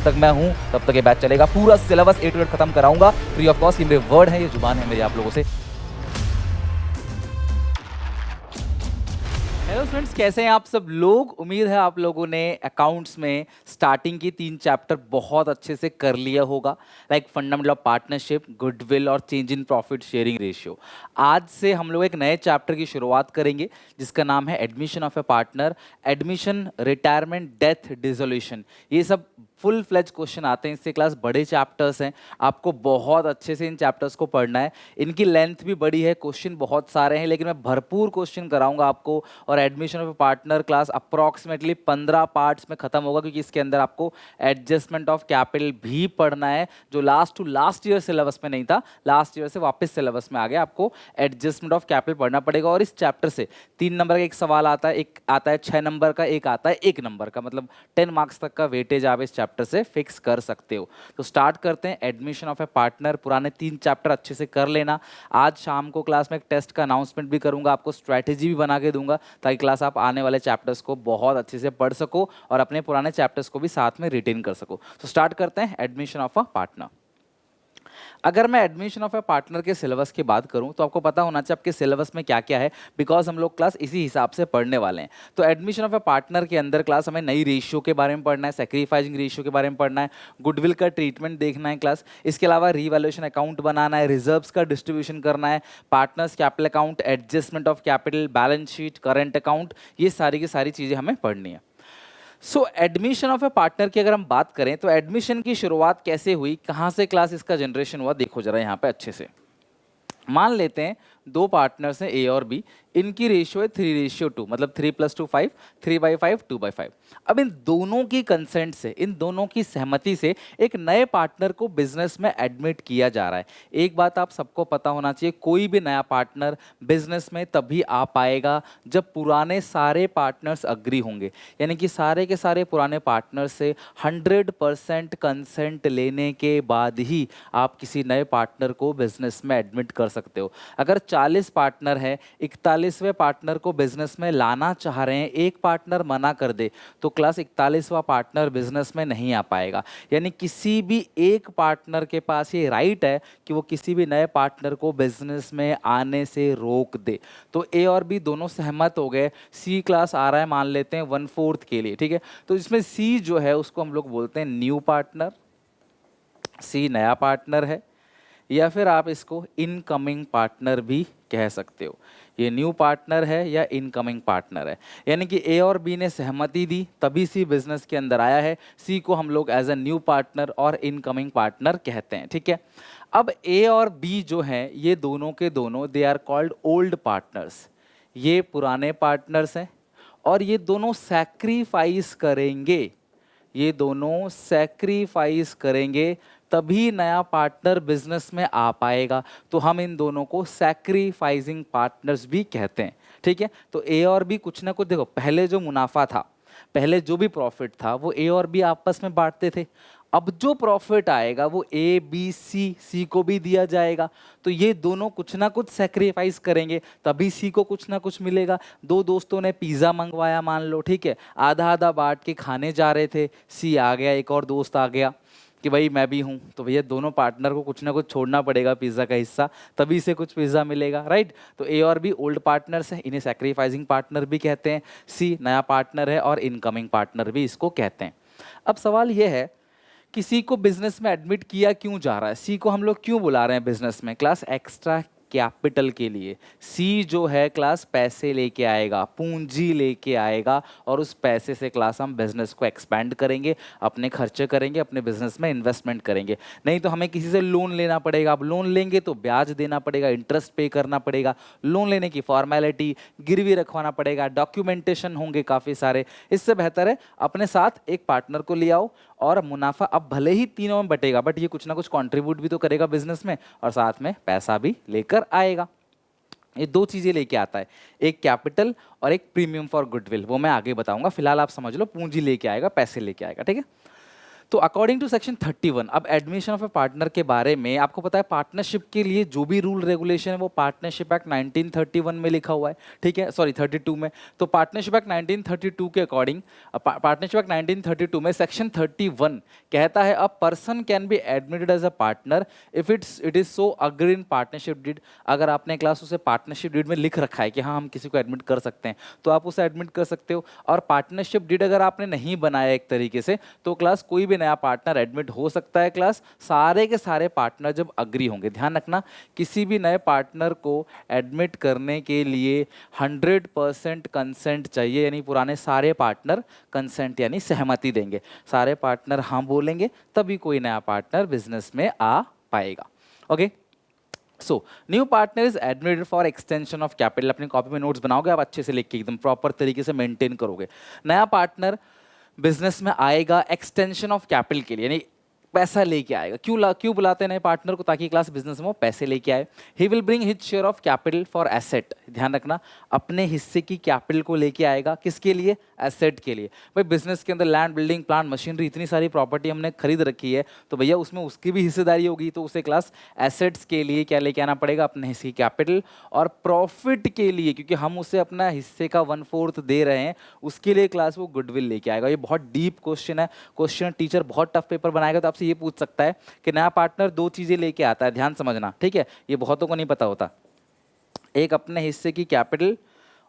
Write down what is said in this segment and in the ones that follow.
तक मैं हूँ तब तक ये बैच चलेगा। पूरा सिलेबस A to Z खत्म कराऊंगा फ्री ऑफ कॉस्ट। ये मेरे वर्ड है, ये जुबान है मेरी आप लोगों से। हेलो फ्रेंड्स, कैसे हैं आप सब लोग? उम्मीद है आप लोगों ने अकाउंट्स में स्टार्टिंग की 3 चैप्टर बहुत अच्छे से कर लिया होगा, like fundamental of partnership, goodwill और change in profit sharing ratio. आज से हम लोग एक नए चैप्टर की शुरुआत करेंगे जिसका नाम है admission of A partner, admission, retirement, death, dissolution. ये सब फुल फ्लेज क्वेश्चन आते हैं इससे। क्लास बड़े चैप्टर्स हैं, आपको बहुत अच्छे से इन चैप्टर्स को पढ़ना है। इनकी लेंथ भी बड़ी है, क्वेश्चन बहुत सारे हैं, लेकिन मैं भरपूर क्वेश्चन कराऊंगा आपको। और admission of partner class approximately 15 parts में खत्म होगा, क्योंकि इसके अंदर आपको एडजस्टमेंट ऑफ कैपिटल भी पढ़ना है, जो last to last year syllabus में नहीं था, लास्ट ईयर से वापस सिलेबस में आ गया। आपको एडजस्टमेंट ऑफ कैपिटल पढ़ना पड़ेगा। और इस चैप्टर से 3 नंबर का एक सवाल आता है, एक आता है 6 नंबर का, एक आता है 1 नंबर का, मतलब 10 मार्क्स तक का वेटेज आप इस चैप्टर से फिक्स कर सकते हो। तो स्टार्ट करते हैं एडमिशन ऑफ ए पार्टनर। पुराने 3 चैप्टर अच्छे से कर लेना। आज शाम को क्लास में एक टेस्ट का अनाउंसमेंट भी करूंगा, आपको स्ट्रैटेजी भी बना के दूंगा, ताकि क्लास आप आने वाले चैप्टर्स को बहुत अच्छे से पढ़ सको और अपने पुराने चैप्टर्स को भी साथ में रिटेन कर सको। तो स्टार्ट करते हैं एडमिशन ऑफ अ पार्टनर। अगर मैं एडमिशन ऑफ ए पार्टनर के सिलेबस की बात करूं तो आपको पता होना चाहिए आपके सिलेबस में क्या क्या है, बिकॉज हम लोग क्लास इसी हिसाब से पढ़ने वाले हैं। तो एडमिशन ऑफ ए पार्टनर के अंदर क्लास हमें नई रेशियो के बारे में पढ़ना है, सेक्रीफाइसिंग रेशियो के बारे में पढ़ना है, गुडविल का ट्रीटमेंट देखना है क्लास। इसके अलावा रीवैल्यूएशन अकाउंट बनाना है, रिजर्व्स का डिस्ट्रीब्यूशन करना है, partners capital account, adjustment of capital, balance sheet, current account, ये सारी की सारी चीज़ें हमें पढ़नी है। सो एडमिशन ऑफ ए पार्टनर की अगर हम बात करें तो एडमिशन की शुरुआत कैसे हुई, कहाँ से क्लास इसका जनरेशन हुआ, देखो जरा यहाँ पे अच्छे से। मान लेते हैं 2 पार्टनर्स हैं ए और बी, इनकी रेशियो है 3:2, मतलब 3+2 5, 3/5 2/5। अब इन दोनों की कंसेंट से, इन दोनों की सहमति से एक नए पार्टनर को बिजनेस में एडमिट किया जा रहा है। एक बात आप सबको पता होना चाहिए, कोई भी नया पार्टनर बिजनेस में तभी आ पाएगा जब पुराने सारे पार्टनर्स अग्री होंगे, यानी कि सारे के सारे पुराने पार्टनर्स से 100% कंसेंट लेने के बाद ही आप किसी नए पार्टनर को बिजनेस में एडमिट कर सकते हो। अगर 40 पार्टनर है, 41वें पार्टनर को बिजनेस में लाना चाह रहे हैं, एक पार्टनर मना कर दे तो क्लास 41वां पार्टनर बिजनेस में नहीं आ पाएगा। यानी किसी भी एक पार्टनर के पास ये राइट है कि वो किसी भी नए पार्टनर को बिजनेस में आने से रोक दे। तो ए और बी दोनों सहमत हो गए, सी क्लास आ रहा है मान लेते हैं 1/4 के लिए, ठीक है। तो इसमें सी जो है उसको हम लोग बोलते हैं न्यू पार्टनर, सी नया पार्टनर है, या फिर आप इसको इनकमिंग पार्टनर भी कह सकते हो। ये न्यू पार्टनर है या इनकमिंग पार्टनर है, यानी कि ए और बी ने सहमति दी तभी सी बिजनेस के अंदर आया है। सी को हम लोग एज अ न्यू पार्टनर और इनकमिंग पार्टनर कहते हैं, ठीक है। अब ए और बी जो हैं ये दोनों के दोनों they are called old partners, ये पुराने पार्टनर्स हैं और ये दोनों सैक्रिफाइस करेंगे, ये दोनों सैक्रिफाइस करेंगे तभी नया पार्टनर बिजनेस में आ पाएगा। तो हम इन दोनों को सैक्रिफाइसिंग पार्टनर्स भी कहते हैं, ठीक है। तो ए और बी कुछ ना कुछ, देखो पहले जो मुनाफा था, पहले जो भी प्रॉफिट था वो ए और बी आपस में बांटते थे। अब जो प्रॉफिट आएगा वो ए बी सी, सी को भी दिया जाएगा। तो ये दोनों कुछ ना कुछ सेक्रीफाइस करेंगे तभी सी को कुछ ना कुछ मिलेगा। 2 दोस्तों ने पिज़्ज़ा मंगवाया मान लो, ठीक है, आधा आधा बांट के खाने जा रहे थे, सी आ गया, एक और दोस्त आ गया कि भाई मैं भी हूँ, तो भैया दोनों पार्टनर को कुछ ना कुछ छोड़ना पड़ेगा पिज़्ज़ा का हिस्सा, तभी से कुछ पिज़्ज़ा मिलेगा, राइट। तो ए और बी ओल्ड पार्टनर्स हैं, इन्हें सैक्रिफाइसिंग पार्टनर भी कहते हैं। सी नया पार्टनर है और इनकमिंग पार्टनर भी इसको कहते हैं। अब सवाल यह है, किसी को बिजनेस में एडमिट किया क्यों जा रहा है, सी को हम लोग क्यों बुला रहे हैं बिजनेस में? क्लास एक्स्ट्रा कैपिटल के लिए। सी जो है क्लास पैसे लेके आएगा, पूंजी लेके आएगा और उस पैसे से क्लास हम बिजनेस को एक्सपैंड करेंगे, अपने खर्चे करेंगे, अपने बिजनेस में इन्वेस्टमेंट करेंगे। नहीं तो हमें किसी से लोन लेना पड़ेगा, अब लोन लेंगे तो ब्याज देना पड़ेगा, इंटरेस्ट पे करना पड़ेगा, लोन लेने की फॉर्मेलिटी, गिरवी रखवाना पड़ेगा, डॉक्यूमेंटेशन होंगे काफ़ी सारे। इससे बेहतर है अपने साथ एक पार्टनर को ले आओ और मुनाफा अब भले ही तीनों में बटेगा, बट ये कुछ ना कुछ कंट्रीब्यूट भी तो करेगा बिजनेस में और साथ में पैसा भी लेकर आएगा। ये 2 चीज़ें लेके आता है, एक कैपिटल और एक प्रीमियम फॉर गुडविल, वो मैं आगे बताऊंगा। फिलहाल आप समझ लो पूंजी लेके आएगा, पैसे लेके आएगा, ठीक है। तो अकॉर्डिंग टू सेक्शन 31, अब एडमिशन ऑफ ए पार्टनर के बारे में आपको पता है, पार्टनरशिप के लिए जो भी रूल रेगुलेशन है वो पार्टनरशिप एक्ट 1931 में लिखा हुआ है, ठीक है, सॉरी 32 में। तो पार्टनरशिप एक्ट 1932 के अकॉर्डिंग, पार्टनरशिप एक्ट 1932 में सेक्शन 31 कहता है, a person can be admitted as a partner if it is so agree in partnership deed. अगर आपने क्लास उसे पार्टनरशिप डीड में लिख रखा है कि हाँ हम किसी को एडमिट कर सकते हैं, तो आप उसे एडमिट कर सकते हो। और पार्टनरशिप डीड अगर आपने नहीं बनाया एक तरीके से, तो क्लास कोई भी नया पार्टनर एडमिट हो सकता है क्लास, सारे के सारे पार्टनर जब अग्री होंगे। ध्यान रखना, किसी भी नए पार्टनर को एडमिट करने के लिए 100% कंसेंट चाहिए, यानी पुराने सारे पार्टनर कंसेंट यानी सहमति देंगे। सारे पार्टनर हाँ बोलेंगे तभी कोई नया पार्टनर बिजनेस में आ पाएगा। Okay, so new partner is admitted for extension of capital. अपनी कॉपी में नोट्स बनाओगे आप अच्छे से लिख के, एकदम प्रॉपर तरीके से मेंटेन करोगे। नया पार्टनर बिजनेस में आएगा एक्सटेंशन ऑफ कैपिटल के लिए, यानी पैसा लेके आएगा। क्यों बुलाते हैं नए पार्टनर को? ताकि क्लास बिजनेस में वो पैसे लेके आए। He will bring his share of capital for asset. ध्यान रखना, अपने हिस्से की कैपिटल को लेके आएगा। किसके लिए? एसेट के लिए। भाई बिजनेस के अंदर लैंड, बिल्डिंग, प्लांट, मशीनरी, इतनी सारी प्रॉपर्टी हमने खरीद रखी है, तो भैया उसमें उसकी भी हिस्सेदारी होगी, तो उसे क्लास एसेट्स के लिए क्या लेके आना पड़ेगा? अपने हिस्से की कैपिटल। और प्रॉफिट के लिए, क्योंकि हम उसे अपना हिस्से का 1/4 दे रहे हैं, उसके लिए क्लास वो गुडविल लेके आएगा। ये बहुत डीप क्वेश्चन है, क्वेश्चन टीचर बहुत टफ पेपर बनाएगा, तो आपसे ये पूछ सकता है कि नया पार्टनर 2 चीजें लेके आता है। ध्यान समझना, ठीक है, ये बहुतों को नहीं पता होता। एक अपने हिस्से की कैपिटल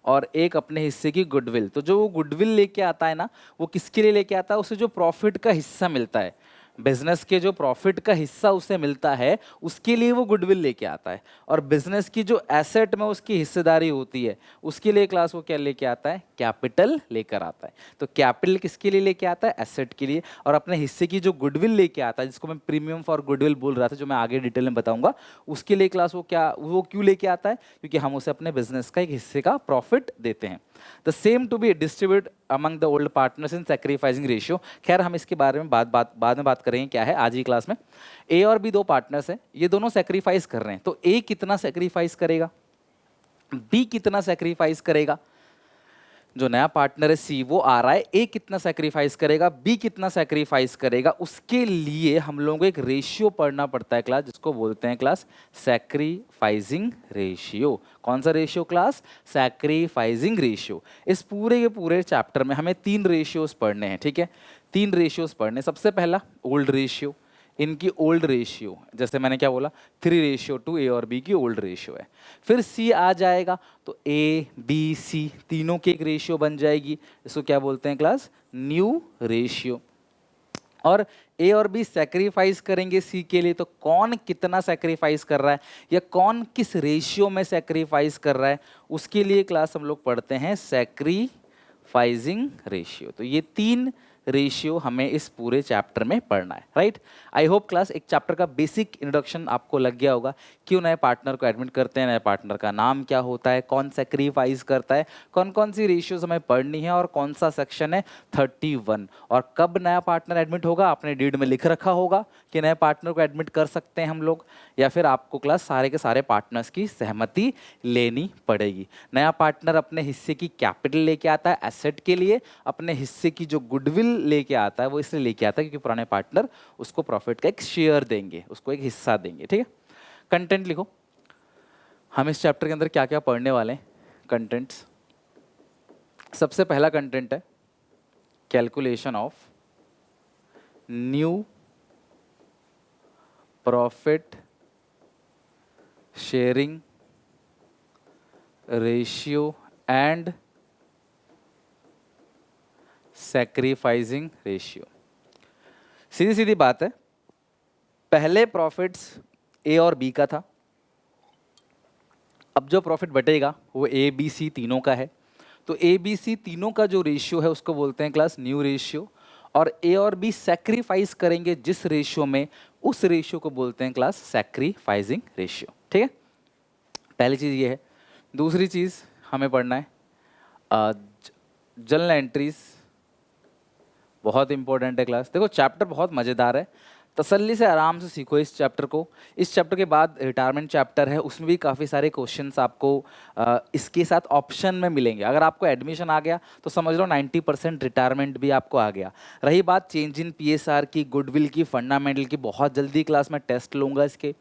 और एक अपने हिस्से की गुडविल। तो जो वो गुडविल लेके आता है ना, वो किसके लिए लेके आता है? उसे जो प्रॉफिट का हिस्सा मिलता है, बिजनेस के जो प्रॉफिट का हिस्सा उसे मिलता है, उसके लिए वो गुडविल लेके आता है। और बिजनेस की जो एसेट में उसकी हिस्सेदारी होती है, उसके लिए क्लास वो क्या लेके आता है? कैपिटल लेकर आता है। तो कैपिटल किसके लिए लेके आता है? एसेट के लिए। और अपने हिस्से की जो गुडविल लेके आता है, जिसको मैं प्रीमियम फॉर गुडविल बोल रहा था, जो मैं आगे डिटेल में बताऊंगा, उसके लिए क्लास वो क्यों लेके आता है? क्योंकि हम उसे अपने बिजनेस का एक हिस्से का प्रॉफिट देते हैं। The same to be distribute among the old partners in sacrificing ratio. खैर हम इसके बारे में बाद में बात करेंगे क्या है आज ही क्लास में। ए और बी 2 पार्टनर्स हैं, ये दोनों सैक्रिफाइस कर रहे हैं, तो ए कितना सैक्रिफाइस करेगा, बी कितना सैक्रिफाइस करेगा? जो नया पार्टनर है सी, वो आ रहा है, ए कितना सैक्रिफाइस करेगा, बी कितना सैक्रिफाइस करेगा, उसके लिए हम लोगों को एक रेशियो पढ़ना पड़ता है क्लास, जिसको बोलते हैं क्लास सैक्रिफाइसिंग रेशियो। कौन सा रेशियो क्लास? Sacrificing ratio. इस पूरे के पूरे चैप्टर में हमें 3 रेशियोज पढ़ने हैं, ठीक है, 3 रेशियोज पढ़ने। सबसे पहला ओल्ड रेशियो, इनकी ओल्ड रेशियो, जैसे मैंने क्या बोला 3:2 ए और बी की ओल्ड रेशियो है। फिर सी आ जाएगा, तो ए बी सी तीनों की एक रेशियो बन जाएगी, इसको क्या बोलते हैं क्लास? New ratio. और ए और बी सैक्रिफाइस करेंगे सी के लिए, तो कौन कितना सैक्रिफाइस कर रहा है या कौन किस रेशियो में सैक्रिफाइस कर रहा है, उसके लिए क्लास हम लोग पढ़ते हैं सैक्रिफाइसिंग रेशियो। तो ये 3 रेशियो हमें इस पूरे चैप्टर में पढ़ना है, राइट। आई होप क्लास एक चैप्टर का बेसिक इंट्रोडक्शन आपको लग गया होगा। क्यों नए पार्टनर को एडमिट करते हैं, नए पार्टनर का नाम क्या होता है, कौन सैक्रिफाइस करता है, कौन कौन सी रेशियोज हमें पढ़नी है, और कौन सा सेक्शन है 31, और कब नया पार्टनर एडमिट होगा। आपने डीड में लिख रखा होगा कि नए पार्टनर को एडमिट कर सकते हैं हम लोग, या फिर आपको क्लास सारे के सारे पार्टनर्स की सहमति लेनी पड़ेगी। नया पार्टनर अपने हिस्से की कैपिटल लेके आता है एसेट के लिए, अपने हिस्से की जो गुडविल लेके आता है वो इसलिए लेके आता है क्योंकि पुराने पार्टनर उसको प्रॉफिट का एक शेयर देंगे, उसको एक हिस्सा देंगे, ठीक है। कंटेंट लिखो, हम इस चैप्टर के अंदर क्या क्या पढ़ने वाले हैं। कंटेंट्स, सबसे पहला कंटेंट है calculation of new profit sharing ratio and sacrificing ratio. सीधी सीधी बात है, पहले प्रॉफिट्स ए और बी का था, अब जो प्रॉफिट बटेगा वो ए बी सी तीनों का है। तो ए बी सी तीनों का जो रेशियो है उसको बोलते हैं क्लास न्यू रेशियो, और ए और बी सैक्रिफाइस करेंगे जिस रेशियो में, उस रेशियो को बोलते हैं क्लास सैक्रिफाइसिंग रेशियो, ठीक है। पहली चीज़ ये है। दूसरी चीज़ हमें पढ़ना है जर्नल एंट्रीज, बहुत इंपॉर्टेंट है क्लास। देखो चैप्टर बहुत मज़ेदार है, तसल्ली से आराम से सीखो इस चैप्टर को। इस चैप्टर के बाद रिटायरमेंट चैप्टर है, उसमें भी काफ़ी सारे क्वेश्चंस आपको इसके साथ ऑप्शन में मिलेंगे। अगर आपको एडमिशन आ गया तो समझ लो 90% रिटायरमेंट भी आपको आ गया। रही बात चेंज इन पीएसआर की, गुडविल की, फंडामेंटल की, बहुत जल्दी क्लास में टेस्ट लूँगा इसके।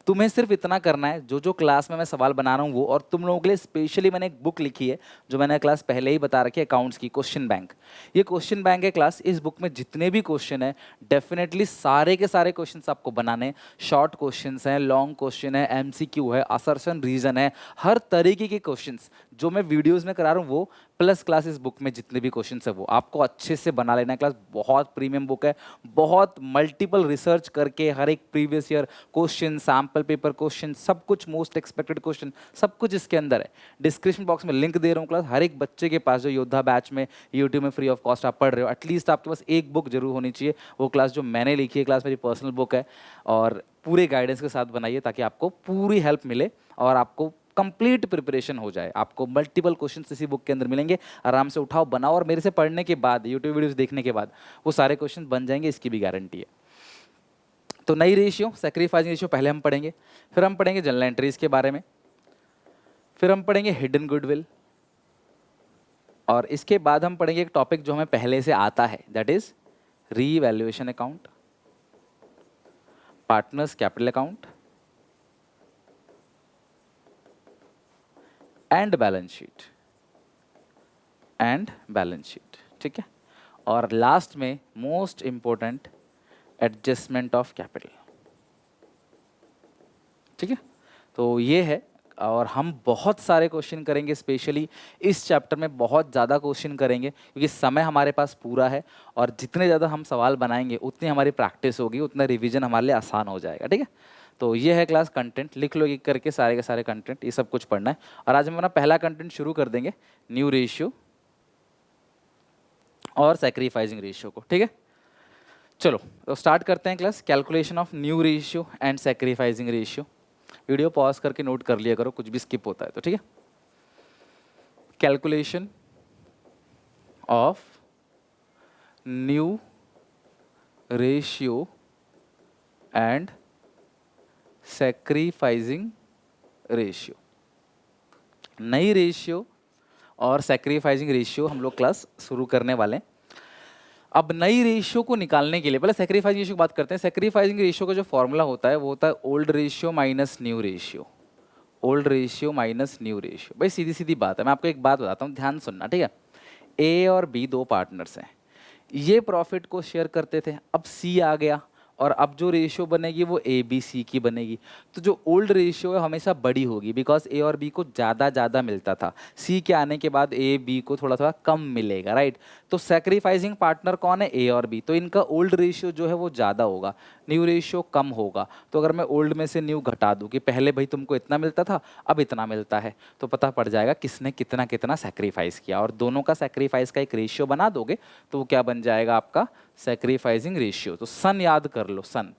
तुम्हें सिर्फ इतना करना है, जो जो क्लास में मैं सवाल बना रहा हूँ वो, और तुम लोगों के लिए स्पेशली मैंने एक बुक लिखी है जो मैंने क्लास पहले ही बता रखी है, अकाउंट्स की, क्वेश्चन बैंक। ये क्वेश्चन बैंक है क्लास। इस बुक में जितने भी क्वेश्चन है डेफिनेटली सारे के सारे क्वेश्चंस आपको बनाने। शॉर्ट क्वेश्चंस हैं, लॉन्ग क्वेश्चन है, एमसीक्यू है, असर्शन रीजन है, हर तरीके के क्वेश्चंस जो मैं वीडियोस में करा रहा हूँ वो, प्लस क्लास इस बुक में जितने भी क्वेश्चंस है वो आपको अच्छे से बना लेना है। क्लास बहुत प्रीमियम बुक है, बहुत मल्टीपल रिसर्च करके हर एक previous year question, sample paper question, सब कुछ, मोस्ट एक्सपेक्टेड क्वेश्चन, सब कुछ इसके अंदर है। डिस्क्रिप्शन बॉक्स में लिंक दे रहा हूँ क्लास। हर एक बच्चे के पास जो योद्धा बैच में यूट्यूब में फ्री ऑफ कॉस्ट आप पढ़ रहे हो, एटलीस्ट आपके पास एक बुक जरूर होनी चाहिए। वो क्लास जो मैंने लिखी है, क्लास मेरी पर्सनल बुक है, और पूरे गाइडेंस के साथ बनाइए ताकि आपको पूरी हेल्प मिले और आपको कंप्लीट प्रिपरेशन हो जाए। आपको मल्टीपल क्वेश्चंस इसी बुक के अंदर मिलेंगे। आराम से उठाओ, बनाओ, और मेरे से पढ़ने के बाद, यूट्यूब वीडियोस देखने के बाद वो सारे क्वेश्चन बन जाएंगे, इसकी भी गारंटी है। तो नई रेशियो, सैक्रिफाइसिंग रेशियो पहले हम पढ़ेंगे, फिर हम पढ़ेंगे जनरल एंट्रीज के बारे में, फिर हम पढ़ेंगे हिडन गुडविल, और इसके बाद हम पढ़ेंगे एक टॉपिक जो हमें पहले से आता है, that is revaluation account, partners capital account and balance sheet, ठीक है। और लास्ट में most important, adjustment of capital, ठीक है। तो ये है, और हम बहुत सारे क्वेश्चन करेंगे, स्पेशली इस चैप्टर में बहुत ज़्यादा क्वेश्चन करेंगे क्योंकि समय हमारे पास पूरा है, और जितने ज़्यादा हम सवाल बनाएंगे उतनी हमारी प्रैक्टिस होगी, उतना रिवीजन हमारे लिए आसान हो जाएगा, ठीक है। तो ये है क्लास कंटेंट, लिख लो एक करके सारे के सारे कंटेंट, ये सब कुछ पढ़ना है। और आज हम अपना पहला कंटेंट शुरू कर देंगे, न्यू रेशियो और सैक्रिफाइसिंग रेशियो को, ठीक है। चलो तो स्टार्ट करते हैं class, calculation of new ratio and sacrificing ratio. Video pause करके नोट कर लिया करो, कुछ भी स्किप होता है तो, ठीक है। Calculation of new ratio and sacrificing ratio. नई रेशियो और सैक्रिफाइसिंग रेशियो हम लोग क्लास शुरू करने वाले हैं। अब नई रेशियो को निकालने के लिए पहले सैक्रिफाइसिंग रेशियो की बात करते हैं। सैक्रिफाइसिंग रेशियो का जो फॉर्मूला होता है वो होता है old ratio minus new ratio, old ratio minus new ratio. भाई सीधी सीधी बात है, मैं आपको एक बात बताता हूँ, ध्यान सुनना, ठीक है। ए और बी दो पार्टनर्स हैं, ये प्रॉफिट को शेयर करते थे, अब सी आ गया, और अब जो रेशियो बनेगी वो ए बी सी की बनेगी। तो जो ओल्ड रेशियो है हमेशा बड़ी होगी, बिकॉज ए और बी को ज़्यादा मिलता था, सी के आने के बाद ए बी को थोड़ा थोड़ा कम मिलेगा, राइट। तो सैक्रिफाइसिंग पार्टनर कौन है, ए और बी, तो इनका ओल्ड रेशियो जो है वो ज़्यादा होगा, न्यू रेशियो कम होगा। तो अगर मैं ओल्ड में से न्यू घटा दूँ कि पहले भाई तुमको इतना मिलता था अब इतना मिलता है, तो पता पड़ जाएगा किसने कितना कितना सैक्रिफाइस किया, और दोनों का सैक्रिफाइस का एक रेशियो बना दोगे तो वो क्या बन जाएगा आपका, सैक्रिफाइसिंग रेशियो। तो सन याद कर लो, सन,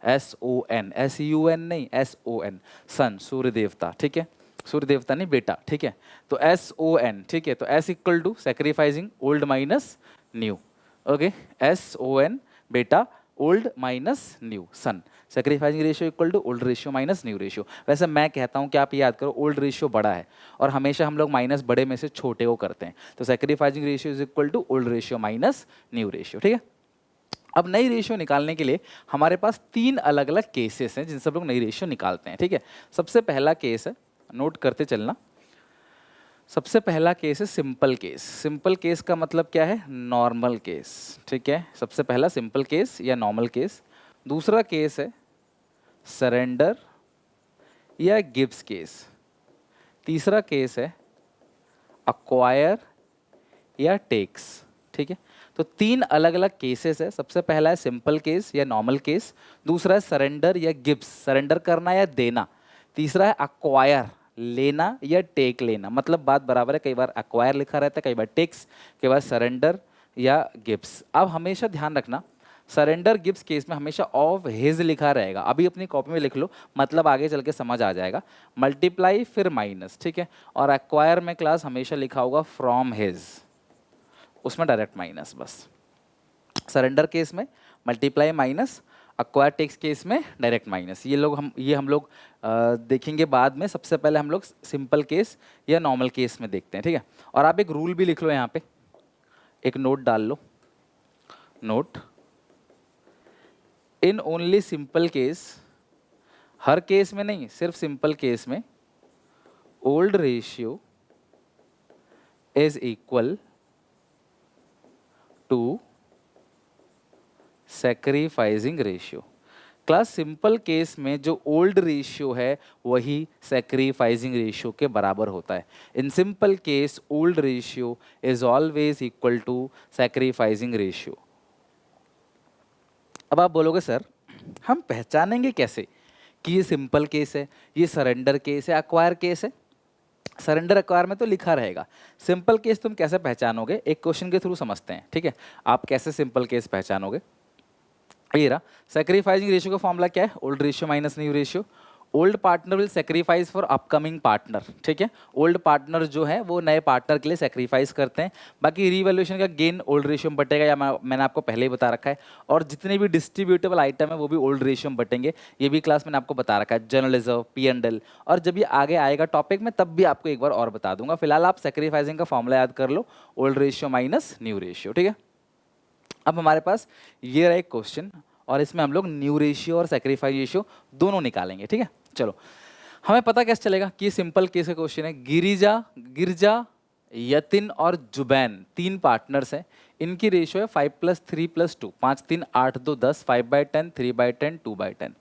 SON, SUN नहीं, SON, सन, सूर्य देवता, ठीक है, सूर्य देवता नहीं बेटा, ठीक है। तो SON, ठीक है। तो S equal to sacrificing old minus new, okay, SON बेटा, old minus new, son. Sacrificing ratio equal to old ratio minus new ratio. वैसे मैं कहता हूँ कि आप याद करो, ओल्ड रेशियो बड़ा है और हमेशा हम लोग माइनस बड़े में से छोटे को करते हैं, तो sacrificing ratio is equal to old ratio minus new ratio, ठीक है। अब नई रेशियो निकालने के लिए हमारे पास तीन अलग अलग केसेस हैं जिनसे हम लोग नई रेशियो निकालते हैं, ठीक है। सबसे पहला केस है, नोट करते चलना, सबसे पहला केस है सिंपल केस। सिंपल केस का मतलब क्या है, नॉर्मल केस, ठीक है। सबसे पहला सिंपल केस या नॉर्मल केस। दूसरा केस है सरेंडर या गिब्स केस। तीसरा केस है अक्वायर या टेक्स, ठीक है। तो तीन अलग अलग केसेस है। सबसे पहला है सिंपल केस या नॉर्मल केस, दूसरा है सरेंडर या गिब्स, सरेंडर करना या देना, तीसरा है अक्वायर, लेना या टेक लेना। मतलब बात बराबर है, कई बार अक्वायर लिखा रहता है, कई बार टेक्स, कई बार सरेंडर या गिब्स। अब हमेशा ध्यान रखना, सरेंडर गिब्स केस में हमेशा ऑफ हिज लिखा रहेगा, अभी अपनी कॉपी में लिख लो, मतलब आगे चल के समझ आ जाएगा। मल्टीप्लाई फिर माइनस, ठीक है। और अक्वायर में क्लास हमेशा लिखा होगा फ्रॉम हिज, उसमें डायरेक्ट माइनस बस। सरेंडर केस में multiply minus, acquire takes case में डायरेक्ट माइनस। ये हम लोग देखेंगे बाद में। सबसे पहले हम लोग सिंपल केस या नॉर्मल केस में देखते हैं, ठीक है। और आप एक रूल भी लिख लो यहाँ पे, एक नोट डाल लो, note in only simple case, हर केस में नहीं, सिर्फ सिंपल केस में, old ratio is equal to sacrificing ratio. Class simple case में जो ओल्ड रेशियो है वही सैक्रिफाइसिंग रेशियो के बराबर होता है। In simple case old ratio is always equal to sacrificing ratio. अब आप बोलोगे सर हम पहचानेंगे कैसे कि ये सिंपल केस है, ये सरेंडर केस है, अक्वायर केस है? सरेंडर अक्वायर में तो लिखा रहेगा। सिंपल केस तुम कैसे पहचानोगे? एक क्वेश्चन के थ्रू समझते हैं, ठीक है। आप कैसे सिंपल केस पहचानोगे? ये रहा। सैक्रिफाइसिंग रेशियो का फॉर्मूला क्या है? Old ratio minus new ratio. Old partner will sacrifice for upcoming partner, ठीक है। ओल्ड पार्टनर जो है वो नए पार्टनर के लिए सेक्रीफाइस करते हैं। बाकी रीवैल्यूएशन का गेन ओल्ड रेशियो में बटेगा, या मैंने आपको पहले ही बता रखा है। और जितने भी डिस्ट्रीब्यूटेबल आइटम है वो भी ओल्ड रेशियो में बटेंगे, ये भी क्लास मैंने आपको बता रखा है। जनरल रिजर्व, P&L, और जब ये आगे आएगा टॉपिक में तब भी आपको एक बार और बता दूंगा। फिलहाल आप सेक्रीफाइसिंग का फॉर्मूला याद कर लो, old ratio minus new ratio, ठीक है। अब हमारे पास ये रहा एक क्वेश्चन, और इसमें हम लोग न्यू रेशियो और सैक्रिफाइस रेशियो दोनों निकालेंगे, ठीक है। चलो, हमें पता कैसे चलेगा कि सिंपल केस का क्वेश्चन है। गिरिजा, यतिन और जुबैन तीन पार्टनर्स हैं। इनकी रेशियो है 5+3+2, 5 3 8 2 10, 5/10, 3/10, 2/10।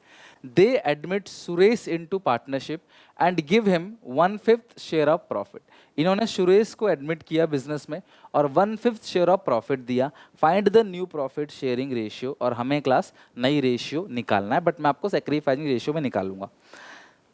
दे admit Suresh into partnership and give him 1/5 share of profit. इन्होंने सुरेश को एडमिट किया बिजनेस में और 1/5 शेयर ऑफ प्रॉफिट दिया। Find the new profit sharing ratio. और हमें क्लास नई रेशियो निकालना है, बट मैं आपको सैक्रिफाइसिंग रेशियो में निकालूंगा।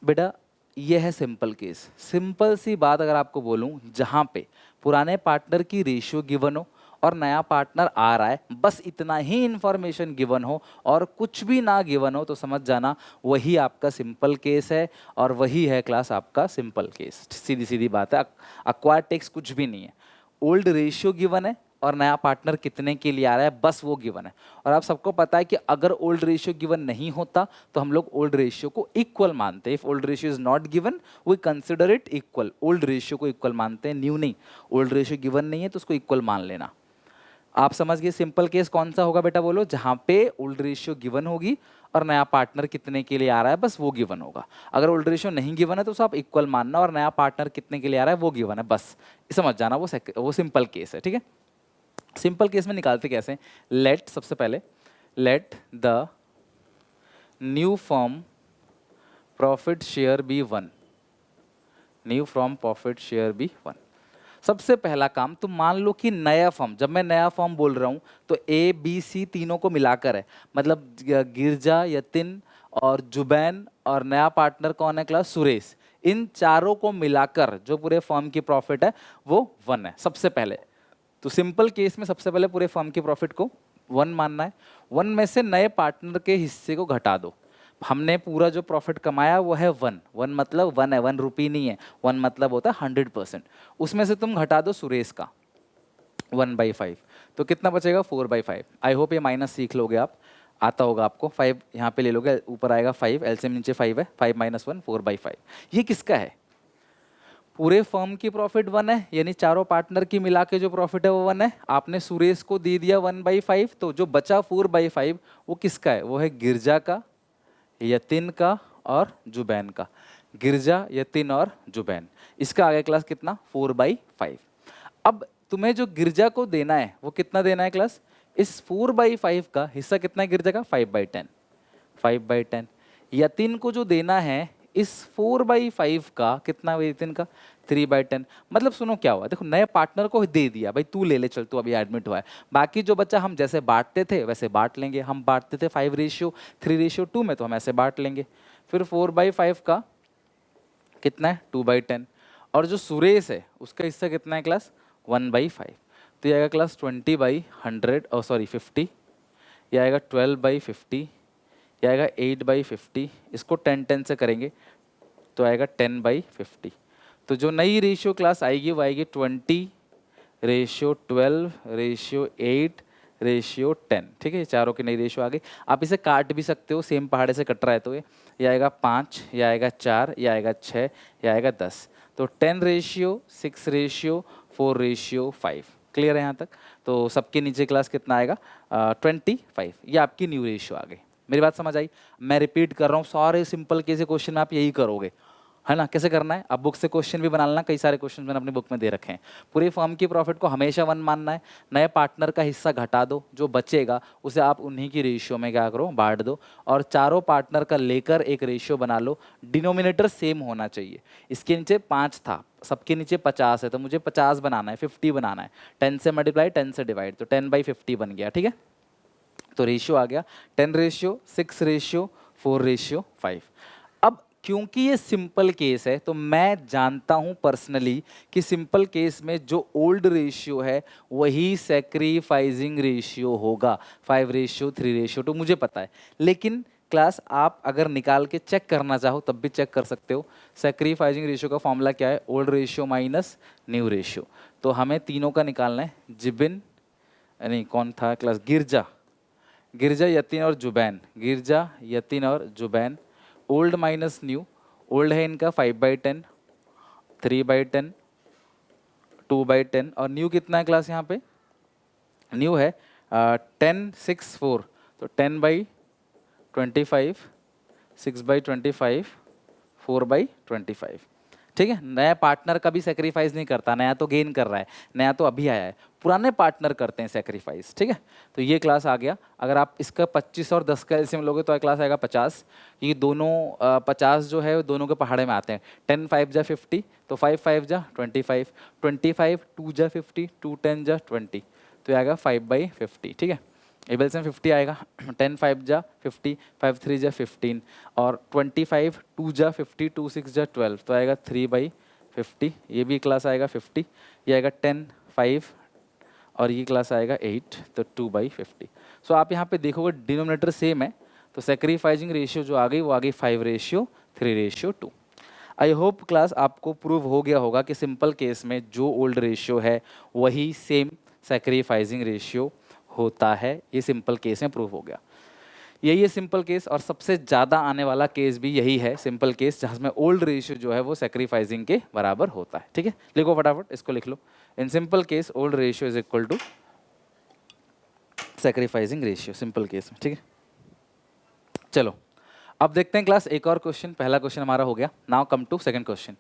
बेटा ये है सिंपल केस। सिंपल सी बात अगर आपको बोलूं, जहां पे पुराने पार्टनर की रेशियो गिवन हो और नया पार्टनर आ रहा है, बस इतना ही इंफॉर्मेशन गिवन हो और कुछ भी ना गिवन हो, तो समझ जाना वही आपका सिंपल केस है। और वही है क्लास आपका सिंपल केस। सीधी सीधी बात है, अक्वायर टेक्स कुछ भी नहीं है। ओल्ड रेशियो गिवन है और नया पार्टनर कितने के लिए आ रहा है, बस वो गिवन है। और आप सबको पता है कि अगर ओल्ड रेशियो गिवन नहीं होता तो हम लोग ओल्ड रेशियो को इक्वल मानते हैं। If old ratio is not given we consider it equal. Old ratio को इक्वल मानते हैं, न्यू नहीं। ओल्ड रेशियो गिवन नहीं है तो उसको इक्वल मान लेना। आप समझ गए सिंपल केस कौन सा होगा बेटा? बोलो। जहां पे ओल्ड रेशियो गिवन होगी और नया पार्टनर कितने के लिए आ रहा है, बस वो गिवन होगा। अगर ओल्ड रेशियो नहीं गिवन है तो उसको आप इक्वल मानना, और नया पार्टनर कितने के लिए आ रहा है वो गिवन है, बस समझ जाना वो सिंपल केस है, ठीक है। सिंपल केस में निकालते कैसे? लेट, सबसे पहले let the new firm profit share be 1। New firm profit share be 1। सबसे पहला काम, तुम मान लो कि नया फॉर्म, जब मैं नया फॉर्म बोल रहा हूं तो A B C तीनों को मिलाकर है। मतलब गिरजा, यतिन और जुबैन, और नया पार्टनर कौन है क्लास? सुरेश। इन चारों को मिलाकर जो पूरे फॉर्म की प्रॉफिट है वो 1 है सबसे पहले। तो सिंपल केस में सबसे पहले पूरे फर्म के प्रॉफिट को 1 मानना है। 1 में से नए पार्टनर के हिस्से को घटा दो। हमने पूरा जो प्रॉफिट कमाया वो है 1। 1 मतलब 1 है, 1 रुपी नहीं है। 1 मतलब होता है 100%। उसमें से तुम घटा दो सुरेश का 1/5, तो कितना बचेगा? 4/5। आई होप ये माइनस सीख लोगे आप, आता होगा आपको। 5 यहाँ पे ले लोगे, ऊपर आएगा 5, एलसीएम नीचे 5 है, 5 - 1 4/5। ये किसका है? पूरे फर्म की प्रॉफिट 1 है, यानी चारों पार्टनर की मिला के जो प्रॉफिट है वो 1 है। आपने सुरेश को दे दिया 1/5, तो जो बचा 4/5 वो किसका है? वो है गिरजा का, यतिन का और जुबैन का। गिरजा, यतिन और जुबैन। इसका आगे क्लास कितना? 4/5। अब तुम्हें जो गिरजा को देना है वो कितना देना है क्लास? इस 4/5 का हिस्सा कितना है गिरजा का? 5/10। 5/10। यतिन को जो देना है इस 4/5 का कितना है यतिन का? 3/10। मतलब सुनो क्या हुआ, देखो नए पार्टनर को दे दिया, भाई तू ले ले, चल तू अभी एडमिट हुआ है। बाकी जो बच्चा हम जैसे बांटते थे वैसे बांट लेंगे। हम बांटते थे 5:3:2 में, तो हम ऐसे बांट लेंगे। फिर 4/5 का कितना है? 2/10। और जो सुरेश है उसका हिस्सा कितना है क्लास? 1/5। तो ये आएगा क्लास 20/100, और सॉरी 50। ये आएगा 12/50। ये आएगा 8/50। इसको 10-10 से करेंगे तो आएगा 10/50। तो जो नई रेशियो क्लास आएगी वो आएगी 20:12:8 रेशियो 10। ठीक है, ये चारों की नई रेशियो आ गई। आप इसे काट भी सकते हो, सेम पहाड़े से कट रहा है तो ये आएगा 5, ये आएगा 4, ये आएगा 6, ये आएगा 10। तो 10 रेशियो 6 रेशियो 4 रेशियो 5। क्लियर है यहाँ तक? तो सबके नीचे क्लास कितना आएगा? 25। ये आपकी न्यू रेशियो आ गई। मेरी बात समझ आई? मैं रिपीट कर रहा हूँ, सारे सिंपल के क्वेश्चन में आप यही करोगे, है ना? कैसे करना है? अब बुक से क्वेश्चन भी बना लेना, कई सारे क्वेश्चन मैंने अपनी बुक में दे रखे हैं। पूरे फर्म की प्रॉफिट को हमेशा 1 मानना है। नए पार्टनर का हिस्सा घटा दो, जो बचेगा उसे आप उन्हीं की रेशियो में क्या करो? बांट दो। और चारों पार्टनर का लेकर एक रेशियो बना लो। डिनोमिनेटर सेम होना चाहिए। इसके नीचे 5 था, सबके नीचे 50 है, तो मुझे 50 बनाना है, 50 बनाना है। 10 से मल्टीप्लाई, 10 से डिवाइड, तो 10/50 बन गया। ठीक है, तो रेशियो आ गया 10 रेशियो 6 रेशियो 4 रेशियो 5। अब क्योंकि ये सिंपल केस है तो मैं जानता हूं पर्सनली कि सिंपल केस में जो ओल्ड रेशियो है वही सैक्रिफाइसिंग रेशियो होगा, 5 रेशियो 3 रेशियो 2, मुझे पता है। लेकिन क्लास आप अगर निकाल के चेक करना चाहो तब भी चेक कर सकते हो। सैक्रिफाइसिंग रेशियो का फॉर्मूला क्या है? Old ratio minus new ratio. तो हमें तीनों का निकालना है। जिबिन, नहीं कौन था क्लास? गिरजा, यतीन और जुबैन। गिरजा, यतीन और Zubeen. Old minus new. Old है इनका 5/10, 3/10, 2/10, और न्यू कितना है क्लास यहाँ पे? न्यू है 10, 6, 4, तो 10/25, 6/25, 4/25। ठीक है, नया पार्टनर का भी सेक्रीफाइस नहीं करता, नया तो गेन कर रहा है, नया तो अभी आया है, पुराने पार्टनर करते हैं सेक्रीफाइस। ठीक है, तो ये क्लास आ गया। अगर आप इसका 25 और 10 का एलसीएम लोगे तो क्लास आएगा 50। ये दोनों 50 जो है वो दोनों के पहाड़े में आते हैं। 10 5 जा 50, तो 5 5 जा 25, 25 2 जा 50, 2 10 जा 20, तो ये आएगा 5/50। ठीक है, एबल्स में 50 आएगा। 10 5 जा 50, 5 3 जा 15, और 25 2 जा 50, 2 6 जा 12, तो आएगा 3/50। ये भी क्लास आएगा 50। ये आएगा 10 5, और ये क्लास आएगा 8, तो 2/50। सो आप यहाँ पे देखोगे डिनोमिनेटर सेम है, तो सेक्रीफाइसिंग रेशियो जो आ गई वो आ गई 5 रेशियो 3 रेशियो 2। आई होप क्लास आपको प्रूव हो गया होगा कि सिंपल केस में जो ओल्ड रेशियो है वही सेम सेक्रीफाइसिंग रेशियो होता है। ये सिंपल केस में प्रूव हो गया। यही है सिंपल केस, और सबसे ज़्यादा आने वाला केस भी यही है सिंपल केस, जहाँ में ओल्ड रेशियो जो है वो सेक्रीफाइसिंग के बराबर होता है। ठीक है, लिखो फटाफट, इसको लिख लो। In simple case old ratio is equal to sacrificing ratio, simple case में। ठीक है, चलो अब देखते हैं क्लास एक और क्वेश्चन। पहला क्वेश्चन हमारा हो गया। Now come to second question.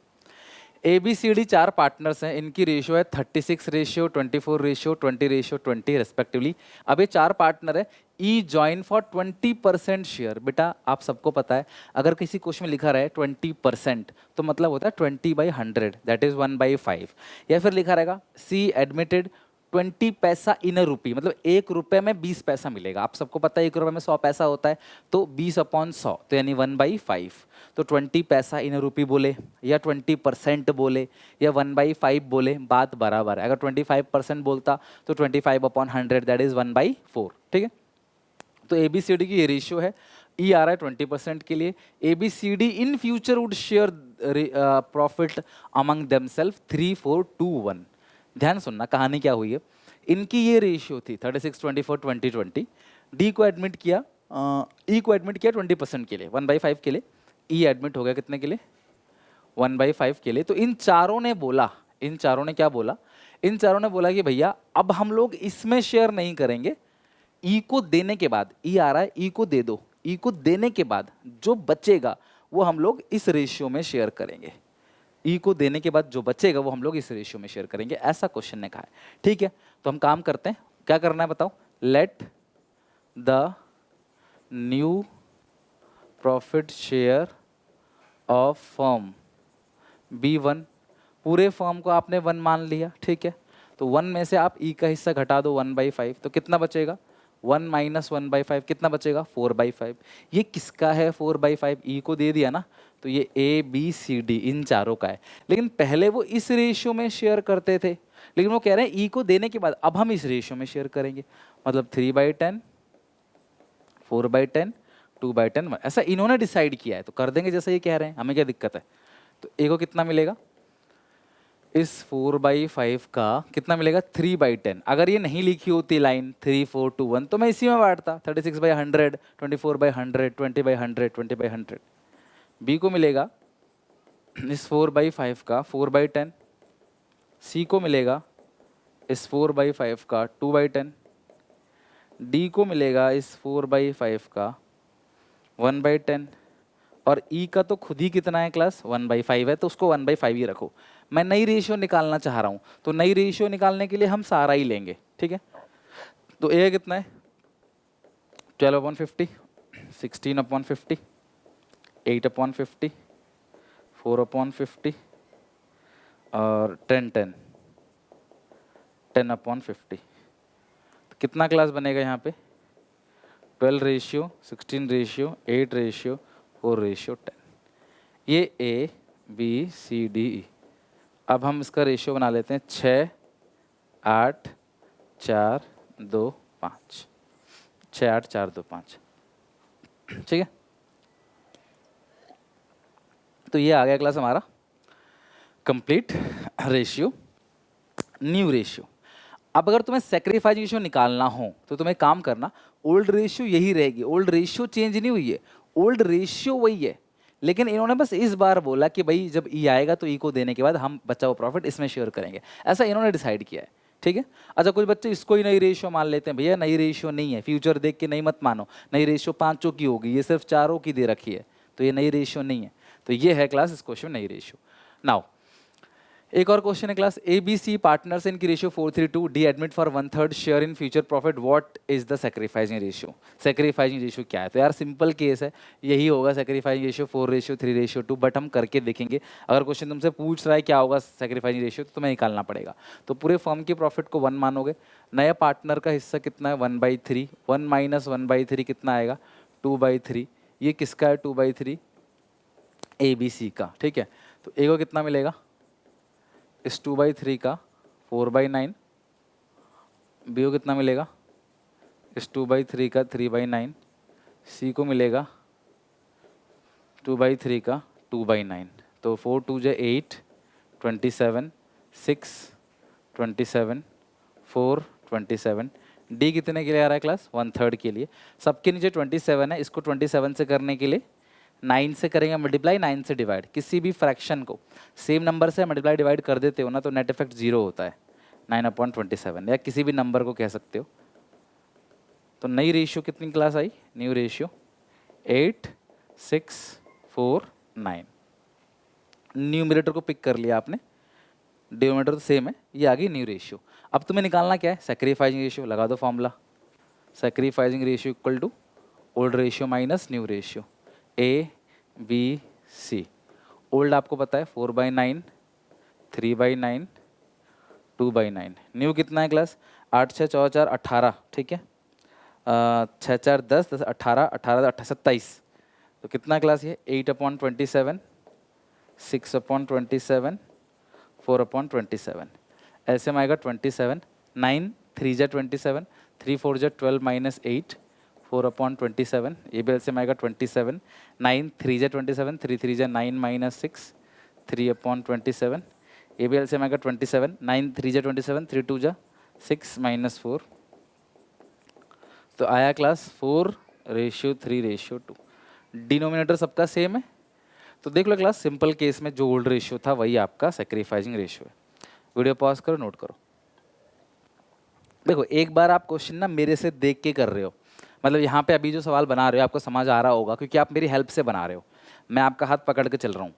ABCD 4 partners हैं, इनकी रेशियो है 36 रेशियो 24 रेशियो 20 रेशियो 20 रेस्पेक्टिवली। अब ये 4 पार्टनर है। ई ज्वाइन फॉर 20% शेयर। बेटा आप सबको पता है अगर किसी क्वेश्चन में लिखा रहा है 20%, तो मतलब होता है 20/100, दैट इज 1/5। या फिर लिखा रहेगा सी एडमिटेड 20 पैसा इन अ रुपी, मतलब 1 रुपये में 20 पैसा मिलेगा। आप सबको पता है 1 रुपये में 100 पैसा होता है, तो 20/100, तो यानी 1/5। तो 20 पैसा इन अ रुपी बोले, या 20% बोले, या 1/5 बोले, बात बराबर है। अगर 25% बोलता तो 25/100, दैट इज 1/4। ठीक है, तो ABCD की ये रेशियो है। ई आ रहा है 20% के लिए। ABCD in future would share profit among themselves 3 4 2 1। ध्यान सुनना, कहानी क्या हुई है। इनकी ये रेशियो थी 36 24 20 20। डी को एडमिट किया, ई को एडमिट किया 20% के लिए, 1/5 के लिए। ई एडमिट हो गया कितने के लिए? 1/5 के लिए। तो इन चारों ने बोला, इन चारों ने क्या बोला? इन चारों ने बोला कि भैया अब हम लोग इसमें शेयर नहीं करेंगे। ई को देने के बाद, ई आ रहा है, ई को दे दो। ई को देने के बाद जो बचेगा वो हम लोग इस रेशियो में शेयर करेंगे। ई को देने के बाद जो बचेगा वो हम लोग इस रेशियो में शेयर करेंगे, ऐसा क्वेश्चन ने कहा है। ठीक है, तो हम काम करते हैं, क्या करना है बताओ। Let the new profit share of firm be 1। पूरे फर्म को आपने 1 मान लिया। ठीक है, तो 1 में से आप ई का हिस्सा घटा दो 1/5, तो कितना बचेगा? 1 - 1/5 कितना बचेगा? 4/5। ये किसका है 4/5? ई को दे दिया ना, तो ये ABCD इन चारों का है। लेकिन पहले वो इस रेशियो में शेयर करते थे, लेकिन वो कह रहे हैं ई को देने के बाद अब हम इस रेशियो में शेयर करेंगे, मतलब 3/10, 4/10, 2/10, ऐसा इन्होंने डिसाइड किया है, तो कर देंगे जैसा ये कह रहे हैं, हमें क्या दिक्कत है। तो ए को कितना मिलेगा? इस 4/5 का कितना मिलेगा 3/10। अगर ये नहीं लिखी होती लाइन 3 4 2 1 तो मैं इसी में बांटता 36/100, 24/100, 20/100, 20/100। बी को मिलेगा इस 4/5 का 4/10। सी को मिलेगा इस 4/5 का 2/10। डी को मिलेगा इस 4/5 का 1/10। और ई का तो खुद ही कितना है क्लास 1/5 है, तो उसको 1/5 ही रखो। मैं नई रेशियो निकालना चाह रहा हूँ, तो नई रेशियो निकालने के लिए हम सारा ही लेंगे, ठीक है। तो ए कितना है 12/50, 16/50, 8/50, 4/50 और 10/50। तो कितना क्लास बनेगा यहाँ पे 12 रेशियो 16 रेशियो 8 रेशियो 4 रेशियो 10। ये ए बी सी डी ई। अब हम इसका रेशियो बना लेते हैं 6 8 4 2 5। 6 8 4 2 5, ठीक है। तो ये आ गया क्लास हमारा कंप्लीट रेशियो, न्यू रेशियो। अब अगर तुम्हें सेक्रीफाइस रेशियो निकालना हो तो तुम्हें काम करना, ओल्ड रेशियो यही रहेगी, ओल्ड रेशियो चेंज नहीं हुई है, ओल्ड रेशियो वही है। लेकिन इन्होंने बस इस बार बोला कि भाई जब ई आएगा तो ई को देने के बाद हम बचा हुआ प्रॉफिट इसमें शेयर करेंगे, ऐसा इन्होंने डिसाइड किया है, ठीक है। अच्छा कुछ बच्चे इसको ही नई रेशियो मान लेते हैं, भैया नई रेशियो नहीं है, फ्यूचर देख के नहीं मत मानो, नई रेशियो 5 की होगी, ये सिर्फ 4 की दे रखी है, तो ये नई रेशियो नहीं है। तो ये है क्लास इस क्वेश्चन में नई रेशियो। नाउ एक और क्वेश्चन है class, A B C partners इनकी ratio 4:3 D admit for 1/3 share in future profit, what is the sacrificing ratio. Sacrificing ratio क्या है, तो यार सिंपल केस है, यही होगा सेक्रीफाइसिंग रेशियो 4:3:2, बट हम करके देखेंगे। अगर क्वेश्चन तुमसे पूछ रहा है क्या होगा सेक्रीफाइसिंग रेशियो तो तुम्हें निकालना पड़ेगा। तो पूरे फर्म की प्रॉफिट को 1 मानोगे, नया पार्टनर का हिस्सा कितना है 1/3, 1 - 1/3 कितना आएगा 2/3। ये किसका है 2/3 ए बी सी का, ठीक है। तो ए को कितना मिलेगा इस 2/3 का 4/9, बी को कितना मिलेगा इस 2/3 का 3/9, सी को मिलेगा 2/3 का 2/9। तो 4 2 ज 8, 27, 6 27, 4 27। डी कितने के लिए आ रहा है क्लास 1/3 के लिए। सबके नीचे 27 है, इसको 27 से करने के लिए 9 से करेंगे मल्टीप्लाई, 9 से डिवाइड। किसी भी फ्रैक्शन को सेम नंबर से मल्टीप्लाई डिवाइड कर देते हो ना तो नेट इफेक्ट 0 होता है, 9/27, या किसी भी नंबर को कह सकते हो। तो नई रेशियो कितनी क्लास आई, न्यू रेशियो 8 6 4 9। न्यूमरेटर को पिक कर लिया आपने, डिनोमिनेटर तो सेम है, ये आ गई न्यू रेशियो। अब तुम्हें निकालना क्या है सेक्रीफाइसिंग रेशियो, लगा दो formula, sacrificing ratio equal to old ratio minus new ratio, A B C. Old आपको पता है 4/9, 3/9, 2/9। न्यू कितना है क्लास 8 6 4 4 18, ठीक है। 6 4 10 10 18, 18 27। तो कितना क्लास ये 8/27, 6/27, 4/27। ऐसे में आएगा 27, 9 3 ज 27, 3 4 ज 12 - 8, 4/27। ये भी ऐसे में आएगा 27, 9 3 ज 27, 3 3 ज 9 - 6, 3/27। ये भी ऐसे में आएगा 27, 9 3 ज 27, 3 2 ज 6 - 4। तो आया क्लास 4:3:2। डिनोमिनेटर सबका सेम है। तो देख लो क्लास सिंपल केस में जो ओल्ड रेशियो था वही आपका सेक्रीफाइसिंग रेशियो है। वीडियो पॉज करो, नोट करो। देखो एक बार आप क्वेश्चन ना मेरे से देख के कर रहे हो, मतलब यहाँ पे अभी जो सवाल बना रहे हो आपको समझ आ रहा होगा क्योंकि आप मेरी हेल्प से बना रहे हो, मैं आपका हाथ पकड़ के चल रहा हूँ।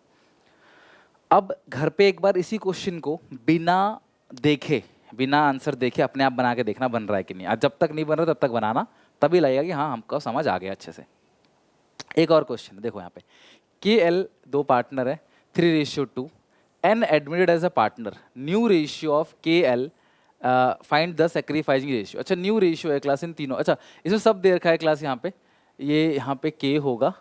अब घर पे एक बार इसी क्वेश्चन को बिना देखे, बिना आंसर देखे अपने आप बना के देखना बन रहा है कि नहीं। आज जब तक नहीं बन रहा तब तक बनाना, तभी लगेगा कि हाँ हमको समझ आ गया अच्छे से। एक और क्वेश्चन देखो यहाँ पे, के एल 2 पार्टनर है 3:2, N admitted as a partner, new ratio of K L find the sacrificing ratio. अच्छा न्यू रेशियो है क्लास इन तीनों, अच्छा इसमें सब दे रखा है क्लास यहाँ पे, ये यहाँ पे के होगा,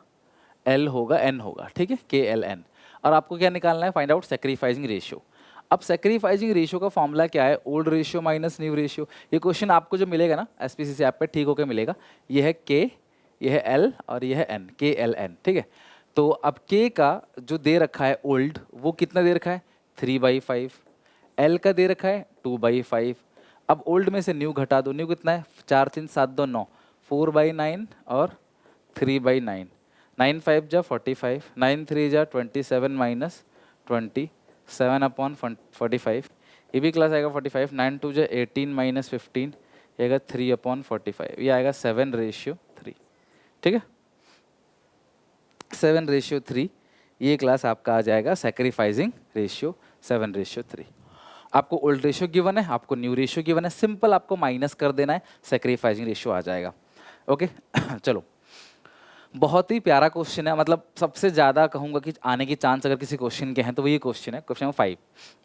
एल होगा, एन होगा, ठीक है, के एल एन। और आपको क्या निकालना है फाइंड आउट सेक्रीफाइसिंग रेशियो। अब सेक्रीफाइसिंग रेशियो का फॉर्मूला क्या है, old ratio minus new ratio. ये क्वेश्चन आपको जो मिलेगा ना एसपीसीसी ऐप पे ठीक होकर मिलेगा, ये है के, ये है एल और ये है एन, के एल एन, ठीक है। तो अब के का जो दे रखा है ओल्ड वो कितना दे रखा है 3/5, एल का दे रखा है 2/5। अब ओल्ड में से न्यू घटा दो, न्यू कितना है 4 3 7 2 9, 4/9 और 3/9, 9 5 जा 45, 9 3 जा 27 माइनस 20, 7/45। ये भी क्लास आएगा 45, 9 2 जा 18 माइनस 15, ये आएगा 3/45, ये आएगा 7/3। ठीक है, 7/3 ये क्लास आपका आ जाएगा सैक्रिफाइसिंग रेशियो 7/3। आपको ओल्ड रेशियो गिवन है, आपको न्यू रेशियो गिवन है, सिंपल आपको माइनस कर देना है, सैक्रिफाइसिंग रेशियो आ जाएगा। ओके चलो, बहुत ही प्यारा क्वेश्चन है, मतलब सबसे ज़्यादा कहूँगा कि आने की चांस अगर किसी क्वेश्चन के हैं तो वो ये क्वेश्चन है, क्वेश्चन नंबर 5।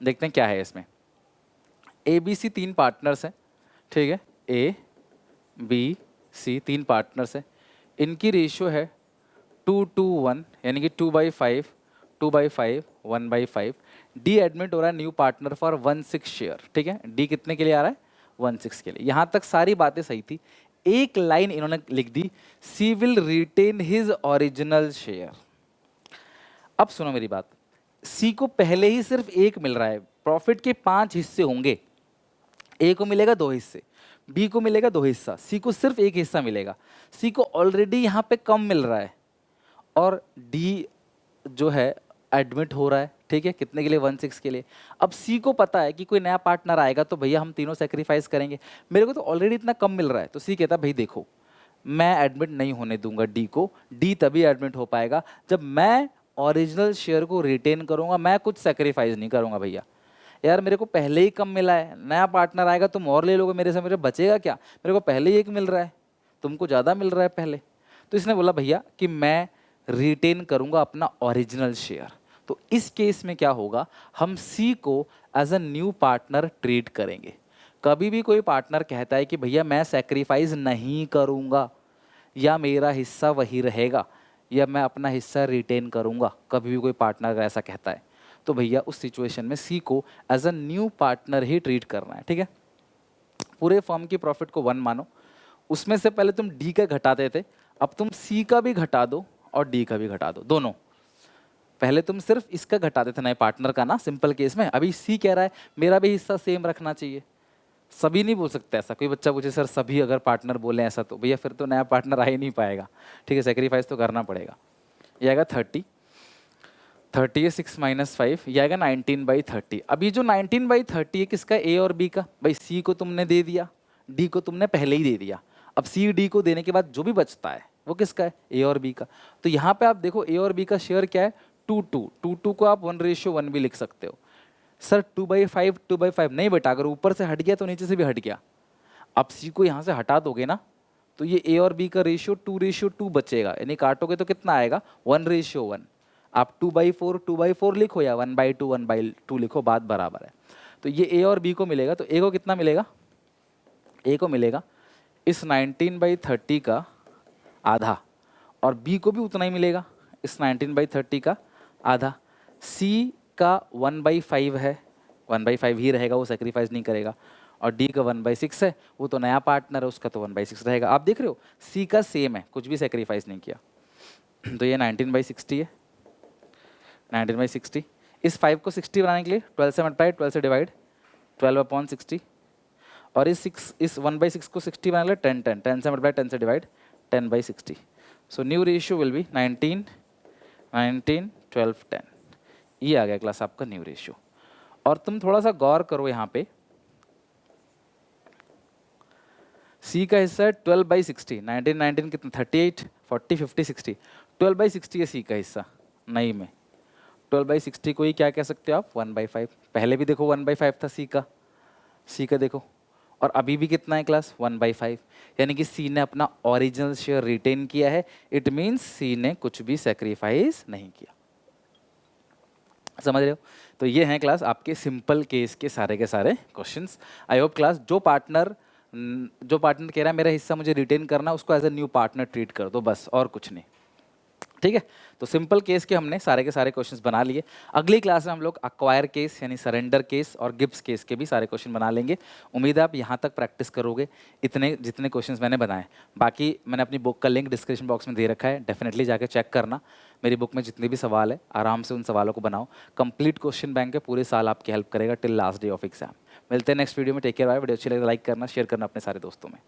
देखते हैं क्या है इसमें। ए बी सी 3 पार्टनर्स हैं, ठीक है, ए बी सी 3 पार्टनर्स हैं, इनकी रेशियो है 2:1, यानी कि 2/5, 2/5, 1/5। डी एडमिट हो रहा है न्यू पार्टनर फॉर 1/6 शेयर। ठीक है, डी कितने के लिए आ रहा है 1/6 के लिए। यहाँ तक सारी बातें सही थी, एक लाइन इन्होंने लिख दी, C will retain his original share. अब सुनो मेरी बात, सी को पहले ही सिर्फ एक मिल रहा है, प्रॉफिट के 5 हिस्से होंगे, ए को मिलेगा 2 हिस्से, बी को मिलेगा 2 हिस्सा, सी को सिर्फ एक हिस्सा मिलेगा। सी को ऑलरेडी यहाँ पे कम मिल रहा है और डी जो है एडमिट हो रहा है, ठीक है, कितने के लिए 1/6 के लिए। अब सी को पता है कि कोई नया पार्टनर आएगा तो भैया हम तीनों सेक्रीफाइस करेंगे, मेरे को तो ऑलरेडी इतना कम मिल रहा है, तो सी कहता है भाई देखो मैं एडमिट नहीं होने दूंगा डी को, डी तभी एडमिट हो पाएगा जब मैं ओरिजिनल शेयर को रिटेन करूंगा, मैं कुछ सेक्रीफाइस नहीं करूंगा। भैया यार मेरे को पहले ही कम मिला है, नया पार्टनर आएगा तुम और ले लोगे मेरे से, मेरे बचेगा क्या, मेरे को पहले ही एक मिल रहा है, तुमको ज़्यादा मिल रहा है पहले। तो इसने बोला भैया कि मैं रिटेन करूंगा अपना ओरिजिनल शेयर। तो इस केस में क्या होगा, हम सी को as a new partner treat करेंगे। कभी भी कोई पार्टनर कहता है कि भैया मैं सेक्रीफाइस नहीं करूंगा या मेरा हिस्सा वही रहेगा या मैं अपना हिस्सा रिटेन करूंगा, कभी भी कोई पार्टनर अगर ऐसा कहता है तो भैया उस सिचुएशन में सी को एज अ न्यू पार्टनर ही ट्रीट करना है। ठीक है, पूरे फर्म की प्रॉफिट को 1 मानो, उसमें से पहले तुम डी का घटाते थे, अब तुम सी का भी घटा दो और डी का भी घटा दो, दोनों। पहले तुम सिर्फ इसका घटाते थे नए पार्टनर का ना, सिंपल केस में, अभी सी कह रहा है मेरा भी हिस्सा सेम रखना चाहिए। सभी नहीं बोल सकते ऐसा, कोई बच्चा पूछे सर सभी अगर पार्टनर बोले ऐसा, तो भैया फिर तो नया पार्टनर आ ही नहीं पाएगा। ठीक है, सेक्रीफाइस तो करना पड़ेगा। ये आएगा 30, 30 है 6 - 5, ये आएगा 19/30। अब ये जो 19/30 है किसका, ए और बी का। भाई सी को तुमने दे दिया, डी को तुमने पहले ही दे दिया, अब सी डी को देने के बाद जो भी बचता है वो किसका है, ए और बी का। तो यहाँ पे आप देखो ए और बी का शेयर क्या है 2:2 को आप 1:1 भी लिख सकते हो। सर 2/5 2/5 नहीं बेटा, अगर ऊपर से हट गया तो नीचे से भी हट गया। अब सी को यहाँ से हटा दोगे ना तो ये ए और बी का रेशियो 2:2 बचेगा, यानी काटोगे तो कितना आएगा 1:1। आप 2/4 लिखो या 1/2 लिखो, बात बराबर है। तो ये ए और बी को मिलेगा, तो ए को कितना मिलेगा, ए को मिलेगा इस 19/30 का आधा और बी को भी उतना ही मिलेगा, इस 19/30 का आधा। सी का 1/5 है, 1/5 ही रहेगा, वो सेक्रीफाइस नहीं करेगा। और डी का 1/6 है, वो तो नया पार्टनर है, उसका तो 1/6 रहेगा। आप देख रहे हो सी का सेम है, कुछ भी सेक्रीफाइस नहीं किया। तो ये 19/60 है, 19/60। इस 5 को 60 बनाने के लिए 12 से मल्टीप्लाई, 12 से डिवाइड, 12/60। और इस 1/6 को 60 बनाने के लिए 10 10, 10 से मल्टीप्लाई, 10 से divide, 10/60। So new ratio will be 19 19 12 10। ये आ गया क्लास आपका न्यू रेशियो। और तुम थोड़ा सा गौर करो यहाँ पे, सी का हिस्सा है 12/60, 19 19 कितना 38 40 50 60, 12/60 है सी का हिस्सा। नहीं में 12/60 को ही क्या कह सकते हो आप 1/5। पहले भी देखो 1/5 था सी का देखो, और अभी भी कितना है क्लास 1/5, यानी कि सी ने अपना ओरिजिनल शेयर रिटेन किया है। इट मीन्स सी ने कुछ भी सेक्रीफाइस नहीं किया। समझ रहे हो? तो ये हैं क्लास आपके सिंपल केस के सारे क्वेश्चंस। आई होप क्लास जो पार्टनर कह रहा है मेरा हिस्सा मुझे रिटेन करना, उसको as a new partner treat कर दो, बस और कुछ नहीं। ठीक है। तो सिंपल केस के हमने सारे के सारे क्वेश्चंस बना लिए। अगली क्लास में हम लोग अक्वायर केस यानी सरेंडर केस और गिब्स केस के भी सारे क्वेश्चन बना लेंगे। उम्मीद है आप यहाँ तक प्रैक्टिस करोगे, इतने जितने क्वेश्चंस मैंने बनाए। बाकी मैंने अपनी बुक का लिंक डिस्क्रिप्शन बॉक्स में दे रखा है, डेफिनेटली जाके चेक करना। मेरी बुक में जितने भी सवाल है आराम से उन सवालों को बनाओ। कंप्लीट क्वेश्चन बैंक है, पूरे साल आपकी हेल्प करेगा till last day of exam. मिलते हैं नेक्स्ट वीडियो में। Take care bye. वीडियो अच्छी लगे तो लाइक करना, शेयर करना अपने सारे दोस्तों में।